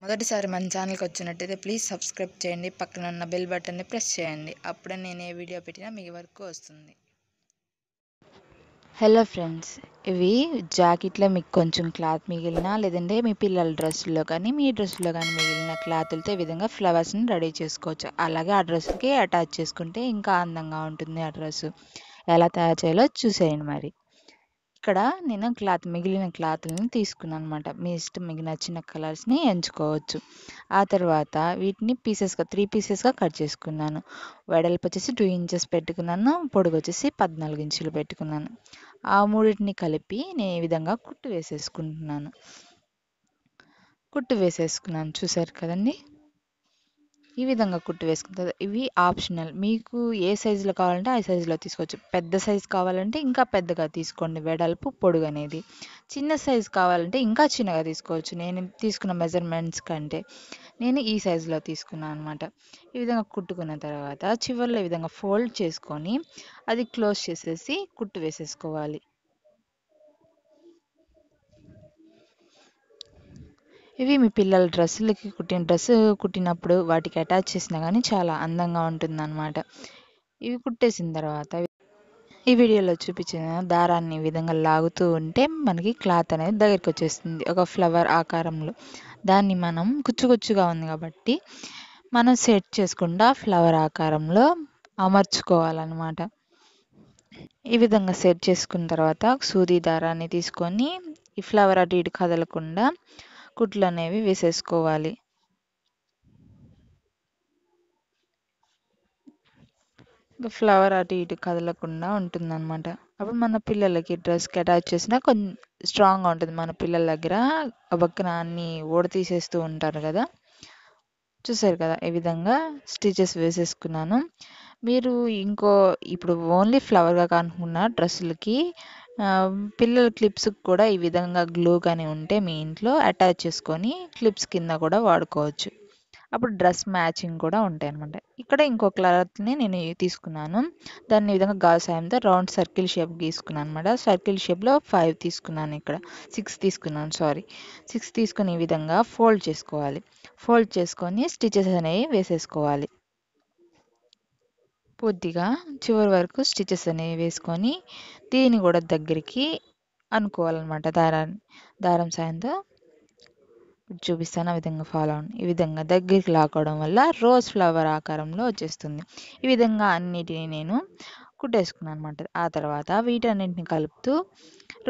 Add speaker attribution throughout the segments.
Speaker 1: మొదటిసారి మన ఛానల్కి వచ్చినట్టయితే ప్లీజ్ సబ్స్క్రైబ్ చేయండి, పక్కన ఉన్న బెల్ బటన్ని ప్రెస్ చేయండి. అప్పుడే నేను ఏ వీడియో పెట్టినా మీ వరకు వస్తుంది. హలో ఫ్రెండ్స్, ఇవి జాకెట్లో మీకు కొంచెం క్లాత్ మిగిలిన లేదంటే మీ పిల్లల డ్రెస్సుల్లో కానీ మీ డ్రెస్సులో కానీ మిగిలిన క్లాతులతో ఈ విధంగా ఫ్లవర్స్ని రెడీ చేసుకోవచ్చు. అలాగే ఆ డ్రెస్కి అటాచ్ చేసుకుంటే ఇంకా అందంగా ఉంటుంది. ఆ డ్రెస్సు ఎలా తయారు చేయాలో చూసేయండి. మరి ఇక్కడ నేను మిగిలిన క్లాత్ని తీసుకున్నాను అనమాట. మీ ఇష్టం, మీకు నచ్చిన కలర్స్ని ఎంచుకోవచ్చు. ఆ తర్వాత వీటిని 3 పీసెస్గా కట్ చేసుకున్నాను. వెడల్పు వచ్చేసి 2 ఇంచెస్ పెట్టుకున్నాను, పొడుగు వచ్చేసి 14 ఇంచులు పెట్టుకున్నాను. ఆ మూడింటిని కలిపి నేను ఈ విధంగా కుట్టు వేసేసుకున్నాను. చూసారు కదండి, ఈ విధంగా కుట్టు వేసుకుంటుంది. ఇవి ఆప్షనల్, మీకు ఏ సైజులో కావాలంటే ఆ సైజులో తీసుకోవచ్చు. పెద్ద సైజు కావాలంటే ఇంకా పెద్దగా తీసుకోండి, వెడల్పు పొడుగు అనేది. చిన్న సైజు కావాలంటే ఇంకా చిన్నగా తీసుకోవచ్చు. నేను తీసుకున్న మెజర్మెంట్స్ కంటే నేను ఈ సైజులో తీసుకున్నాను అనమాట. ఈ విధంగా కుట్టుకున్న తర్వాత చివరిలో ఈ విధంగా ఫోల్డ్ చేసుకొని అది క్లోజ్ చేసేసి కుట్టు వేసేసుకోవాలి. ఇవి మీ పిల్లల డ్రెస్సులకి డ్రెస్ కుట్టినప్పుడు వాటికి అటాచ్ చేసినా కానీ చాలా అందంగా ఉంటుందన్నమాట. ఇవి కుట్టేసిన తర్వాత ఈ వీడియోలో చూపించిన దారాన్ని ఈ విధంగా లాగుతూ ఉంటే మనకి క్లాత్ అనేది దగ్గరికి వచ్చేస్తుంది, ఒక ఫ్లవర్ ఆకారంలో. దాన్ని మనం కుచ్చుగా ఉంది కాబట్టి మనం సెట్ చేసుకుంటా ఫ్లవర్ ఆకారంలో అమర్చుకోవాలన్నమాట. ఈ విధంగా సెట్ చేసుకున్న తర్వాత సూది దారాన్ని తీసుకొని ఈ ఫ్లవర్ అటు ఇటు కదలకుండా కుట్లు అనేవి వేసేసుకోవాలి. ఫ్లవర్ అటు ఇటు కదలకుండా ఉంటుందన్నమాట. అప్పుడు మన పిల్లలకి డ్రెస్కి అటాచ్ చేసినా కొంచెం స్ట్రాంగ్గా ఉంటుంది. మన పిల్లల దగ్గర బక్కన అన్ని తీసేస్తూ ఉంటారు కదా. చూసారు కదా, ఈ విధంగా స్టిచెస్ వేసేసుకున్నాను. మీరు ఇప్పుడు ఓన్లీ ఫ్లవర్గా కానుకున్న డ్రెస్సులకి పిల్లల క్లిప్స్కి కూడా ఈ విధంగా గ్లూ కానీ ఉంటే మీ ఇంట్లో అటాచ్ చేసుకొని క్లిప్స్ కింద కూడా వాడుకోవచ్చు. అప్పుడు డ్రెస్ మ్యాచింగ్ కూడా ఉంటాయి అనమాట. ఇక్కడ ఇంకో క్లాత్ని నేను తీసుకున్నాను. దాన్ని ఈ విధంగా గాజు సాయంతో రౌండ్ సర్కిల్ షేప్ గీసుకున్నాను అనమాట. సర్కిల్ షేప్లో 5 తీసుకున్నాను, ఇక్కడ 6 తీసుకున్నాను, 6 తీసుకుని ఈ విధంగా ఫోల్డ్ చేసుకోవాలి. ఫోల్డ్ చేసుకొని స్టిచెస్ అనేవి వేసేసుకోవాలి. పూర్తిగా చివరి వరకు స్టిచెస్ అనేవి వేసుకొని దీన్ని కూడా దగ్గరికి అనుకోవాలన్నమాట. దారం సాయంతో చూపిస్తాను, ఆ విధంగా ఫాలో అవ్వండి. ఈ విధంగా దగ్గరికి లాక్కోవడం వల్ల రోజ్ ఫ్లవర్ ఆకారంలో వచ్చేస్తుంది. ఈ విధంగా అన్నిటిని నేను కుట్టేసుకున్నాను అనమాట. ఆ తర్వాత వీటన్నింటిని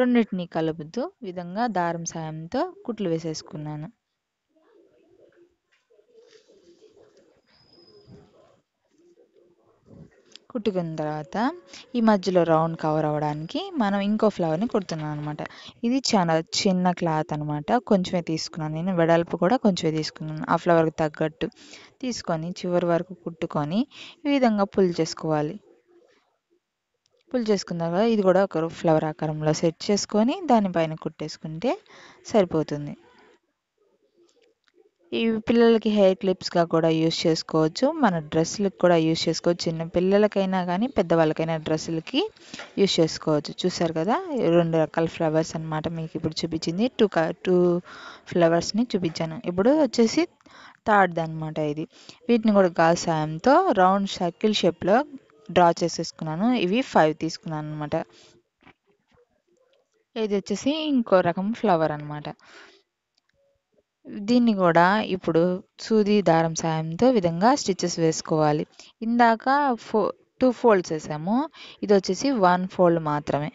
Speaker 1: రెండింటిని కలుపుతూ ఈ విధంగా దారం సాయంతో కుట్లు వేసేసుకున్నాను. కుట్టుకున్న తర్వాత ఈ మధ్యలో రౌండ్ కవర్ అవ్వడానికి మనం ఇంకో ఫ్లవర్ని కుడుతున్నాను అనమాట. ఇది చాలా చిన్న క్లాత్ అనమాట, కొంచెమే తీసుకున్నాను. నేను వెడల్పు కూడా కొంచెమే తీసుకున్నాను. ఆ ఫ్లవర్కి తగ్గట్టు తీసుకొని చివరి వరకు కుట్టుకొని ఈ విధంగా పుల్ చేసుకున్న తర్వాత ఇది కూడా ఒక ఫ్లవర్ ఆకారంలో సెట్ చేసుకొని దానిపైన కుట్టేసుకుంటే సరిపోతుంది. ఈ పిల్లలకి హెయిర్ క్లిప్స్గా కూడా యూస్ చేసుకోవచ్చు, మన డ్రెస్సులకు కూడా యూస్ చేసుకోవచ్చు. చిన్న పిల్లలకైనా కానీ పెద్దవాళ్ళకైనా డ్రెస్సులకి యూస్ చేసుకోవచ్చు. చూసారు కదా, 2 రకాల ఫ్లవర్స్ అనమాట. మీకు ఇప్పుడు చూపించింది టూ ఫ్లవర్స్ని చూపించాను. ఇప్పుడు వచ్చేసి థర్డ్ అనమాట. వీటిని కూడా గాజు సాయంతో రౌండ్ సర్కిల్ షేప్లో డ్రా చేసేసుకున్నాను. ఇవి 5 తీసుకున్నాను అనమాట. ఇది వచ్చేసి ఇంకో రకం ఫ్లవర్ అనమాట. దీన్ని కూడా ఇప్పుడు సూది దారం సాయంతో విధంగా స్టిచెస్ వేసుకోవాలి. ఇందాక 2 ఫోల్డ్స్ వేసాము, ఇది వచ్చేసి 1 ఫోల్డ్ మాత్రమే.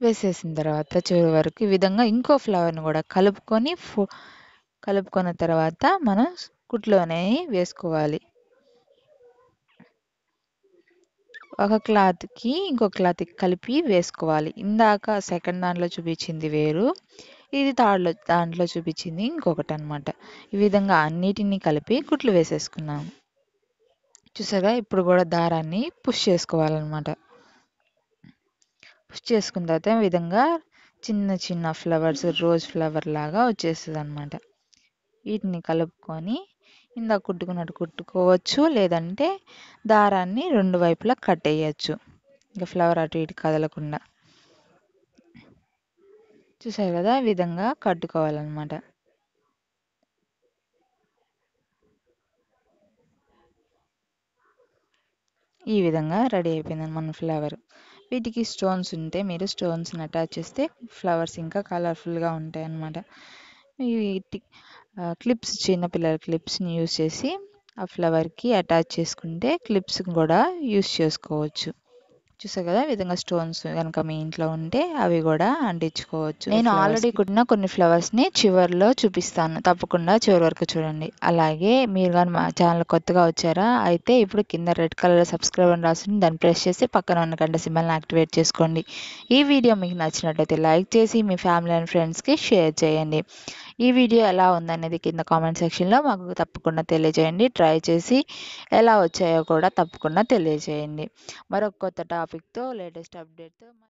Speaker 1: వేసేసిన తర్వాత చివరి వరకు ఈ విధంగా ఇంకో ఫ్లవర్ని కూడా కలుపుకున్న తర్వాత మనం కుట్లు అనేవి వేసుకోవాలి. ఒక క్లాత్కి ఇంకో క్లాత్కి కలిపి వేసుకోవాలి. ఇందాక సెకండ్ దాంట్లో చూపించింది వేరు, ఇది దాంట్లో చూపించింది ఇంకొకటి అనమాట. ఈ విధంగా అన్నిటినీ కలిపి కుట్లు వేసేసుకున్నాము. చూసారా, ఇప్పుడు కూడా దారాన్ని పుష్ చేసుకోవాలన్నమాట. పుష్ చేసుకున్న తర్వాత ఈ విధంగా చిన్న చిన్న ఫ్లవర్స్ రోజ్ ఫ్లవర్ లాగా వచ్చేస్తుంది అనమాట. వీటిని కలుపుకొని ఇందాక కుట్టుకున్నట్టు కుట్టుకోవచ్చు, లేదంటే దారాన్ని 2 వైపులా కట్టేయచ్చు, ఇంకా ఫ్లవర్ అటు ఇటు కదలకుండా. చూసారు కదా, ఈ విధంగా కట్టుకోవాలన్నమాట. ఈ విధంగా రెడీ అయిపోయింది మన ఫ్లవర్. వీటికి స్టోన్స్ ఉంటే మీరు స్టోన్స్ని అటాచ్ చేస్తే ఫ్లవర్స్ ఇంకా కలర్ఫుల్గా ఉంటాయి అన్నమాట. వీటి క్లిప్స్, చిన్నపిల్లల క్లిప్స్ని యూస్ చేసి ఆ ఫ్లవర్కి అటాచ్ చేసుకుంటే క్లిప్స్ కూడా యూస్ చేసుకోవచ్చు. చూసారు కదా, ఈ విధంగా స్టోన్స్ కనుక మీ ఇంట్లో ఉంటే అవి కూడా అంటించుకోవచ్చు. నేను ఆల్రెడీ కుట్టిన కొన్ని ఫ్లవర్స్ని చివరిలో చూపిస్తాను, తప్పకుండా చివరి వరకు చూడండి. అలాగే మీరు కానీ మా ఛానల్ కొత్తగా వచ్చారా అయితే ఇప్పుడు కింద రెడ్ కలర్ సబ్స్క్రైబ్ అని రాస్తుంది, దాన్ని ప్రెస్ చేసి పక్కన ఉన్న గంట సింబల్ని యాక్టివేట్ చేసుకోండి. ఈ వీడియో మీకు నచ్చినట్లయితే లైక్ చేసి మీ ఫ్యామిలీ అండ్ ఫ్రెండ్స్కి షేర్ చేయండి. ఈ వీడియో ఎలా ఉందనేది కింద కామెంట్ సెక్షన్లో మాకు తప్పకుండా తెలియజేయండి. ట్రై చేసి ఎలా వచ్చాయో కూడా తప్పకుండా తెలియజేయండి. మరొక కొత్త టాపిక్తో, లేటెస్ట్ అప్డేట్తో